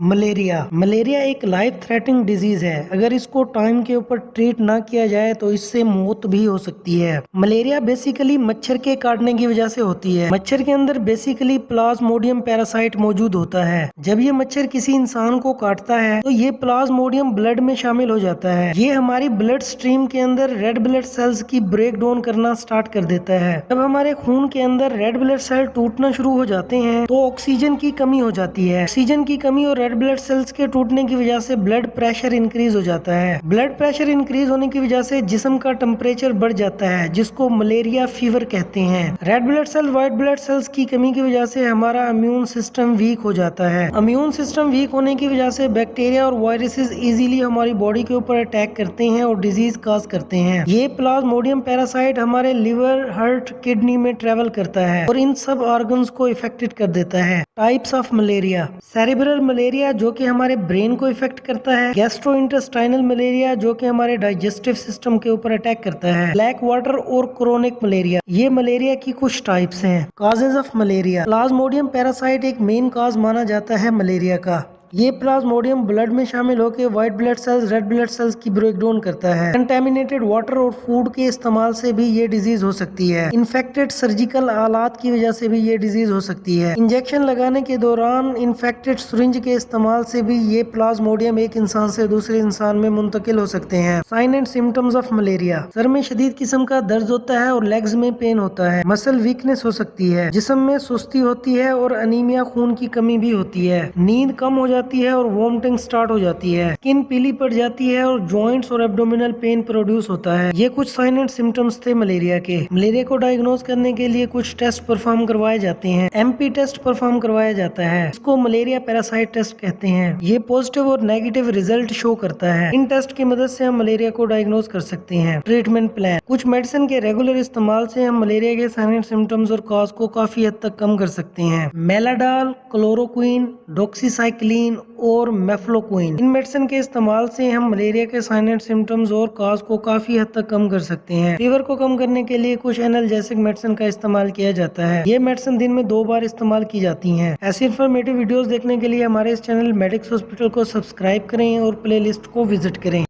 Malaria एक life threatening disease है। अगर इसको टाइम के ऊपर ट्रीट ना किया जाए तो इससे मौत भी हो सकती है। मलेरिया बेसिकली मच्छर के काटने की वजह से होती है। मच्छर के अंदर बेसिकली प्लाज्मोडियम पैरासाइट मौजूद होता है। जब ये मच्छर किसी इंसान को काटता है तो ये प्लाज्मोडियम ब्लड में शामिल हो जाता है। ये हमारी ब्लड स्ट्रीम के अंदर रेड ब्लड सेल्स की ब्रेक डाउन करना स्टार्ट कर देता है। जब हमारे खून के अंदर रेड ब्लड सेल टूटना शुरू हो जाते हैं तो ऑक्सीजन की कमी हो जाती है। ऑक्सीजन की कमी और रेड ब्लड सेल्स के टूटने की वजह से ब्लड प्रेशर इंक्रीज हो जाता है। ब्लड प्रेशर इंक्रीज होने की वजह से जिस्म का टेम्परेचर बढ़ जाता है, जिसको मलेरिया फीवर कहते हैं। Red blood cell white blood cells की कमी की वजह से हमारा इम्यून सिस्टम वीक हो जाता है। इम्यून सिस्टम वीक होने की वजह से बैक्टीरिया और वायरसेस इजीली हमारी बॉडी के ऊपर अटैक करते हैं और डिजीज काज करते हैं। ये प्लाज्मोडियम पैरासाइट हमारे लिवर, हार्ट, किडनी में ट्रेवल करता है और इन सब ऑर्गन्स को इफेक्टेड कर देता है। Types of malaria: cerebral malaria जो कि हमारे ब्रेन को इफेक्ट करता है। गैस्ट्रोइंटेस्टाइनल मलेरिया जो कि हमारे डाइजेस्टिव सिस्टम के ऊपर अटैक करता है। ब्लैक वाटर और क्रोनिक मलेरिया, ये मलेरिया की कुछ टाइप्स हैं। Causes of malaria: Plasmodium parasite एक मेन कॉज माना जाता है मलेरिया का। ये प्लाज्मोडियम ब्लड में शामिल होकर white blood sales, red blood cells की ब्रेकडाउन करता है। कंटेमिनेटेड वाटर और फूड के इस्तेमाल से भी ये डिजीज हो सकती है। इन्फेक्टेड सर्जिकल आलात की वजह से भी ये डिजीज हो सकती है। इंजेक्शन लगाने के दौरान इन्फेक्टेड सिरिंज के इस्तेमाल से भी ये प्लाज्मोडियम एक इंसान से दूसरे इंसान में मुंतकिल हो सकते हैं। Sign and symptoms of malaria: सर में शदीद किस्म का दर्द होता है और लेग्स में पेन होता है। मसल वीकनेस हो सकती है। जिस्म में सुस्ती होती है और अनीमिया, खून की कमी भी होती है। नींद कम हो जाती है और वोमिटिंग स्टार्ट हो जाती है। स्किन पीली पड़ जाती है और जॉइंट्स और एब्डोमिनल पेन प्रोड्यूस होता है। ये कुछ साइन एंड सिम्टम्स थे मलेरिया के। मलेरिया को डायग्नोज करने के लिए कुछ टेस्ट परफॉर्म करवाए जाते हैं। एमपी टेस्ट परफॉर्म करवाया जाता है। इसको मलेरिया पैरासाइट टेस्ट कहते हैं। ये पॉजिटिव और नेगेटिव रिजल्ट शो करता है। इन टेस्ट की मदद से हम मलेरिया को डायग्नोज कर सकते हैं। ट्रीटमेंट प्लान: कुछ मेडिसिन के रेगुलर इस्तेमाल से हम मलेरिया के साइन एंड सिम्टम्स और कॉज को काफी हद तक कम कर सकते हैं। मेलाडाल, क्लोरोक्विन, डॉक्सीसाइक्लिन और मेफ्लोक्विन, इन मेडिसिन के इस्तेमाल से हम मलेरिया के साइन एंड सिम्टम्स और कॉज को काफी हद तक कम कर सकते हैं। फीवर को कम करने के लिए कुछ एनाल्जेसिक मेडिसिन का इस्तेमाल किया जाता है। ये मेडिसिन दिन में 2 बार इस्तेमाल की जाती हैं। ऐसी इन्फॉर्मेटिव वीडियोस देखने के लिए हमारे इस चैनल मेडिक्स हॉस्पिटल को सब्सक्राइब करें और प्लेलिस्ट को विजिट करें।